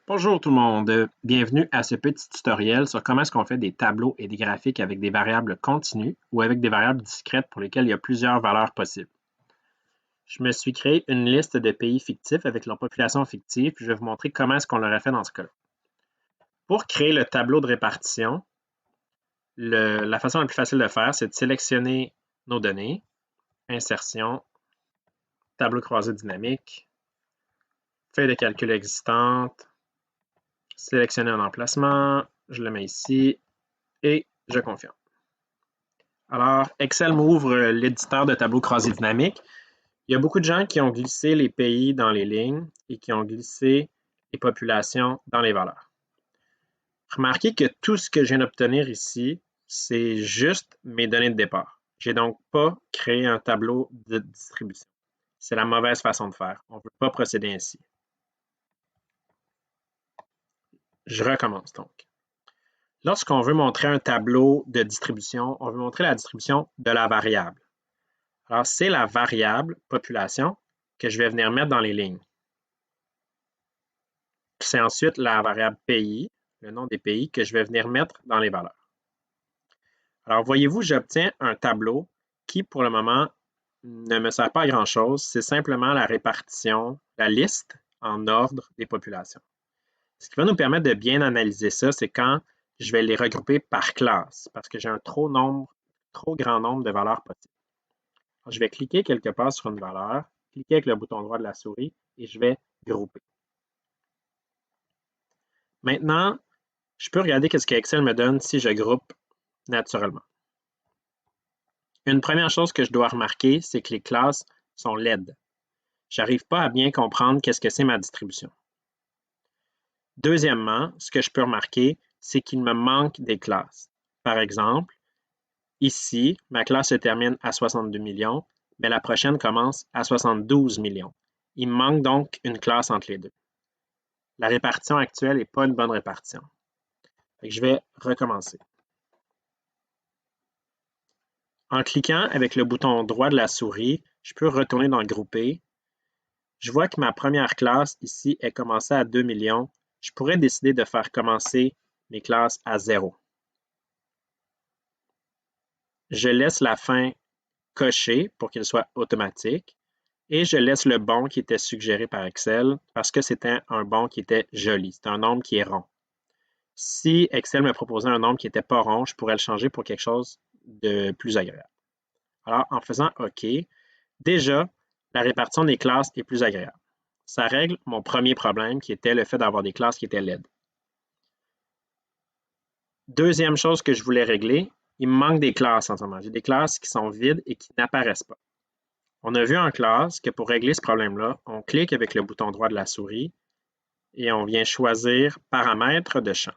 Bonjour tout le monde, bienvenue à ce petit tutoriel sur comment est-ce qu'on fait des tableaux et des graphiques avec des variables continues ou avec des variables discrètes pour lesquelles il y a plusieurs valeurs possibles. Je me suis créé une liste de pays fictifs avec leur population fictive, puis je vais vous montrer comment est-ce qu'on l'aurait fait dans ce cas-là. Pour créer le tableau de répartition, la façon la plus facile de faire, c'est de sélectionner nos données, insertion, tableau croisé dynamique, feuille de calcul existante, sélectionner un emplacement, je le mets ici et je confirme. Alors, Excel m'ouvre l'éditeur de tableau croisé dynamique. Il y a beaucoup de gens qui ont glissé les pays dans les lignes et qui ont glissé les populations dans les valeurs. Remarquez que tout ce que je viens d'obtenir ici, c'est juste mes données de départ. Je n'ai donc pas créé un tableau de distribution. C'est la mauvaise façon de faire. On ne veut pas procéder ainsi. Je recommence donc. Lorsqu'on veut montrer un tableau de distribution, on veut montrer la distribution de la variable. Alors, c'est la variable population que je vais venir mettre dans les lignes. C'est ensuite la variable pays, le nom des pays, que je vais venir mettre dans les valeurs. Alors, voyez-vous, j'obtiens un tableau qui, pour le moment, ne me sert pas à grand-chose. C'est simplement la répartition, la liste en ordre des populations. Ce qui va nous permettre de bien analyser ça, c'est quand je vais les regrouper par classe, parce que j'ai un trop grand nombre de valeurs possibles. Alors, je vais cliquer quelque part sur une valeur, cliquer avec le bouton droit de la souris et je vais grouper. Maintenant, je peux regarder ce que Excel me donne si je groupe naturellement. Une première chose que je dois remarquer, c'est que les classes sont laides. Je n'arrive pas à bien comprendre qu'est-ce que c'est ma distribution. Deuxièmement, ce que je peux remarquer, c'est qu'il me manque des classes. Par exemple, ici, ma classe se termine à 62 millions, mais la prochaine commence à 72 millions. Il me manque donc une classe entre les deux. La répartition actuelle n'est pas une bonne répartition. Je vais recommencer. En cliquant avec le bouton droit de la souris, je peux retourner dans le Grouper. Je vois que ma première classe ici est commencée à 2 millions. Je pourrais décider de faire commencer mes classes à 0. Je laisse la fin cochée pour qu'elle soit automatique et je laisse le bon qui était suggéré par Excel parce que c'était un bon qui était joli. C'est un nombre qui est rond. Si Excel me proposait un nombre qui n'était pas rond, je pourrais le changer pour quelque chose de plus agréable. Alors, en faisant OK, déjà, la répartition des classes est plus agréable. Ça règle mon premier problème qui était le fait d'avoir des classes qui étaient laides. Deuxième chose que je voulais régler, il me manque des classes en ce moment. J'ai des classes qui sont vides et qui n'apparaissent pas. On a vu en classe que pour régler ce problème-là, on clique avec le bouton droit de la souris et on vient choisir Paramètres de champ.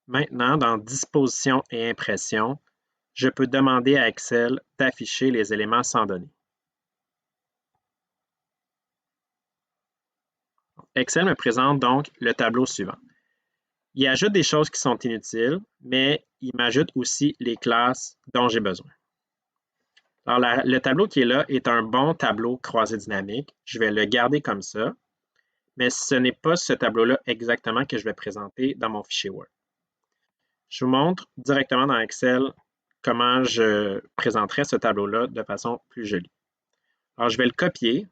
Maintenant, dans Disposition et Impression, je peux demander à Excel d'afficher les éléments sans données. Excel me présente donc le tableau suivant. Il ajoute des choses qui sont inutiles, mais il m'ajoute aussi les classes dont j'ai besoin. Alors, le tableau qui est là est un bon tableau croisé dynamique. Je vais le garder comme ça, mais ce n'est pas ce tableau-là exactement que je vais présenter dans mon fichier Word. Je vous montre directement dans Excel comment je présenterai ce tableau-là de façon plus jolie. Alors, je vais le copier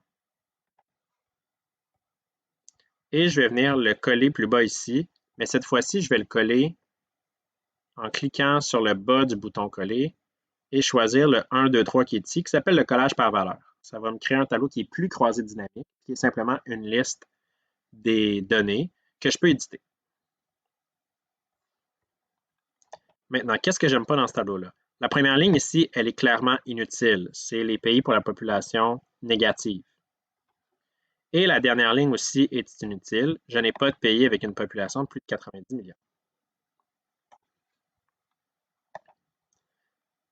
et je vais venir le coller plus bas ici, mais cette fois-ci, je vais le coller en cliquant sur le bas du bouton coller et choisir le 1, 2, 3 qui est ici, qui s'appelle le collage par valeur. Ça va me créer un tableau qui est plus croisé dynamique, qui est simplement une liste des données que je peux éditer. Maintenant, qu'est-ce que j'aime pas dans ce tableau-là? La première ligne ici, elle est clairement inutile. C'est les pays pour la population négative. Et la dernière ligne aussi est inutile. Je n'ai pas de pays avec une population de plus de 90 millions.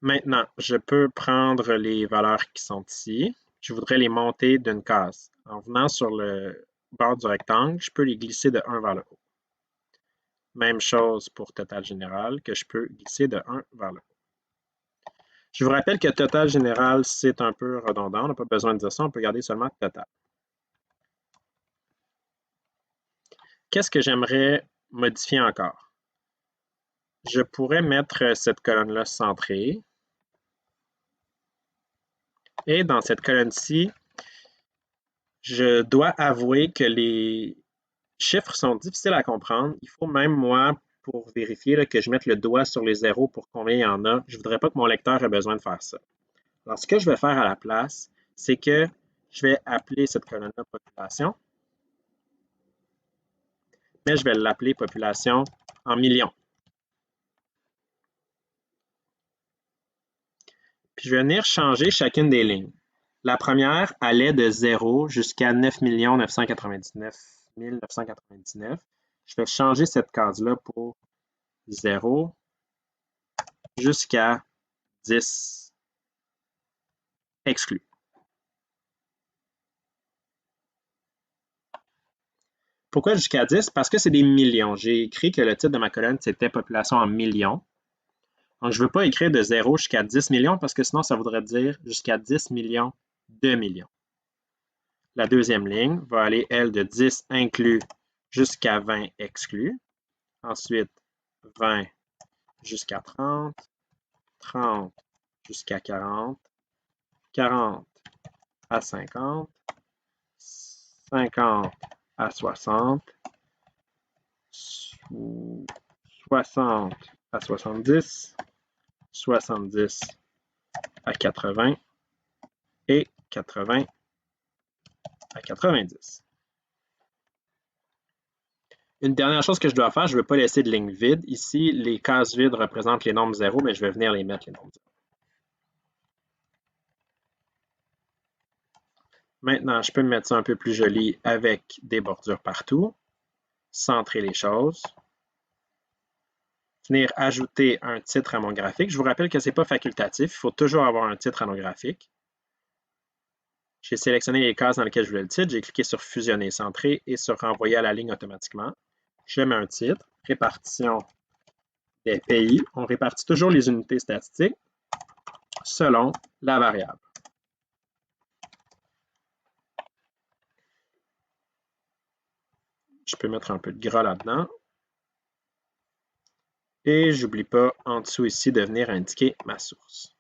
Maintenant, je peux prendre les valeurs qui sont ici. Je voudrais les monter d'une case. En venant sur le bord du rectangle, je peux les glisser de 1 vers le haut. Même chose pour total général, que je peux glisser de 1 vers le haut. Je vous rappelle que total général, c'est un peu redondant. On n'a pas besoin de dire ça. On peut garder seulement total. qu'est-ce que j'aimerais modifier encore? Je pourrais mettre cette colonne-là centrée. Et dans cette colonne-ci, je dois avouer que les chiffres sont difficiles à comprendre. Il faut même moi, pour vérifier là, que je mette le doigt sur les zéros pour combien il y en a. Je ne voudrais pas que mon lecteur ait besoin de faire ça. Alors, ce que je vais faire à la place, c'est que je vais appeler cette colonne-là population, mais je vais l'appeler population en millions. Puis je vais venir changer chacune des lignes. La première allait de 0 jusqu'à 9 999 999. Je vais changer cette case-là pour 0 jusqu'à 10 exclus. Pourquoi jusqu'à 10? Parce que c'est des millions. J'ai écrit que le titre de ma colonne, c'était population en millions. Donc, je ne veux pas écrire de 0 jusqu'à 10 millions parce que sinon, ça voudrait dire jusqu'à 10 millions de millions. La deuxième ligne va aller, elle, de 10 inclus jusqu'à 20 exclus. Ensuite, 20 jusqu'à 30, 30 jusqu'à 40, 40 à 50, 50 à 60, 60 à 70, 70 à 80 et 80 à 90. Une dernière chose que je dois faire, je ne veux pas laisser de ligne vide. Ici, les cases vides représentent les nombres 0, mais je vais venir les mettre les nombres 0. Maintenant, je peux me mettre ça un peu plus joli avec des bordures partout, centrer les choses, venir ajouter un titre à mon graphique. Je vous rappelle que ce n'est pas facultatif, il faut toujours avoir un titre à nos graphiques. J'ai sélectionné les cases dans lesquelles je voulais le titre, j'ai cliqué sur fusionner, centrer et sur renvoyer à la ligne automatiquement. Je mets un titre, répartition des pays. On répartit toujours les unités statistiques selon la variable. Je peux mettre un peu de gras là-dedans. Et je n'oublie pas en dessous ici de venir indiquer ma source.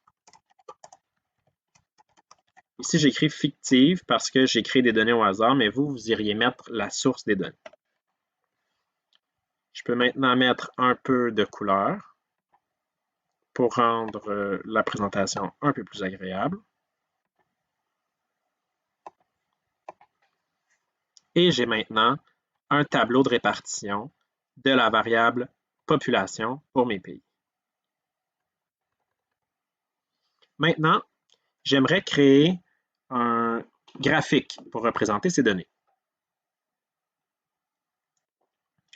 Ici, j'écris fictive parce que j'ai créé des données au hasard, mais vous iriez mettre la source des données. Je peux maintenant mettre un peu de couleur pour rendre la présentation un peu plus agréable. Et j'ai maintenant un tableau de répartition de la variable population pour mes pays. Maintenant, j'aimerais créer un graphique pour représenter ces données.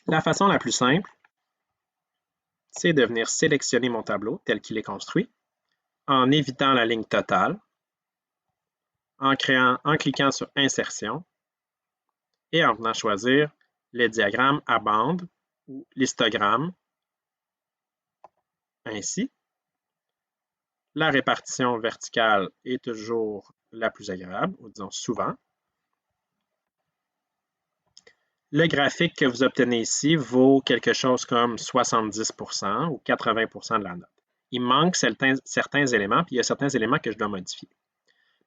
La façon la plus simple, c'est de venir sélectionner mon tableau tel qu'il est construit en évitant la ligne totale, en cliquant sur Insertion et en venant choisir le diagramme à bande ou l'histogramme. Ainsi, la répartition verticale est toujours la plus agréable, ou disons souvent. Le graphique que vous obtenez ici vaut quelque chose comme 70% ou 80% de la note. Il manque certains éléments, puis il y a certains éléments que je dois modifier.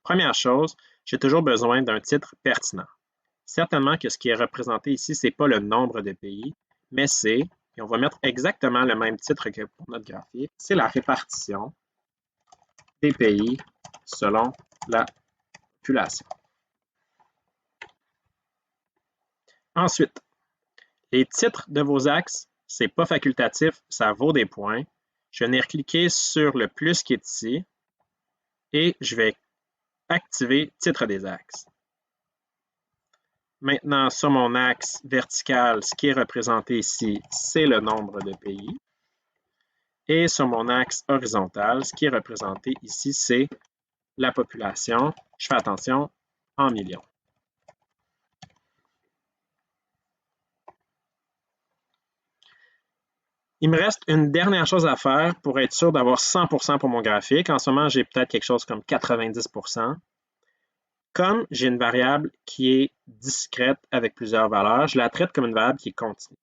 Première chose, j'ai toujours besoin d'un titre pertinent. Certainement que ce qui est représenté ici, ce n'est pas le nombre de pays, mais c'est, et on va mettre exactement le même titre que pour notre graphique, c'est la répartition des pays selon la population. Ensuite, les titres de vos axes, ce n'est pas facultatif, ça vaut des points. Je vais venir cliquer sur le plus qui est ici et je vais activer titre des axes. Maintenant, sur mon axe vertical, ce qui est représenté ici, c'est le nombre de pays. Et sur mon axe horizontal, ce qui est représenté ici, c'est la population. Je fais attention, en millions. Il me reste une dernière chose à faire pour être sûr d'avoir 100% pour mon graphique. En ce moment, j'ai peut-être quelque chose comme 90%. Comme j'ai une variable qui est discrète avec plusieurs valeurs, je la traite comme une variable qui est continue.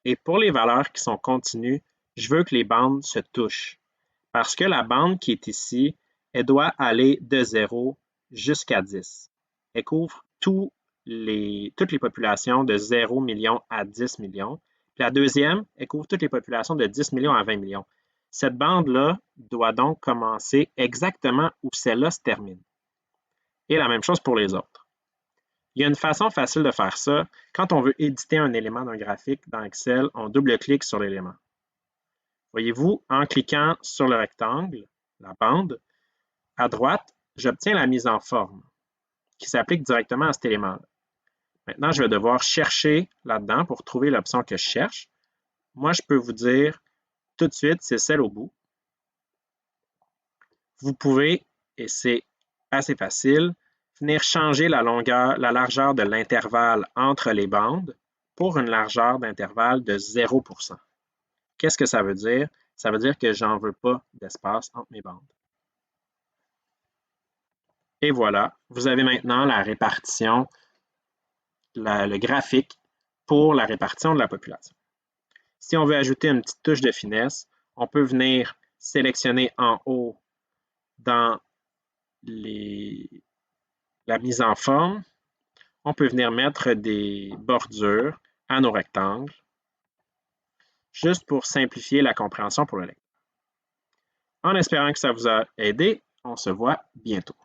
Et pour les valeurs qui sont continues, je veux que les bandes se touchent. Parce que la bande qui est ici, elle doit aller de 0 jusqu'à 10. Elle couvre toutes les populations de 0 million à 10 millions. Puis la deuxième, elle couvre toutes les populations de 10 millions à 20 millions. Cette bande-là doit donc commencer exactement où celle-là se termine. Et la même chose pour les autres. Il y a une façon facile de faire ça. Quand on veut éditer un élément d'un graphique dans Excel, on double-clique sur l'élément. Voyez-vous, en cliquant sur le rectangle, la bande, à droite, j'obtiens la mise en forme qui s'applique directement à cet élément-là. Maintenant, je vais devoir chercher là-dedans pour trouver l'option que je cherche. Moi, je peux vous dire tout de suite, c'est celle au bout. Vous pouvez, et c'est assez facile, venir changer la largeur de l'intervalle entre les bandes pour une largeur d'intervalle de 0%. Qu'est-ce que ça veut dire? Ça veut dire que j'en veux pas d'espace entre mes bandes. Et voilà, vous avez maintenant la répartition, le graphique pour la répartition de la population. Si on veut ajouter une petite touche de finesse, on peut venir sélectionner en haut dans la mise en forme, on peut venir mettre des bordures à nos rectangles, juste pour simplifier la compréhension pour le lecteur. En espérant que ça vous a aidé, on se voit bientôt.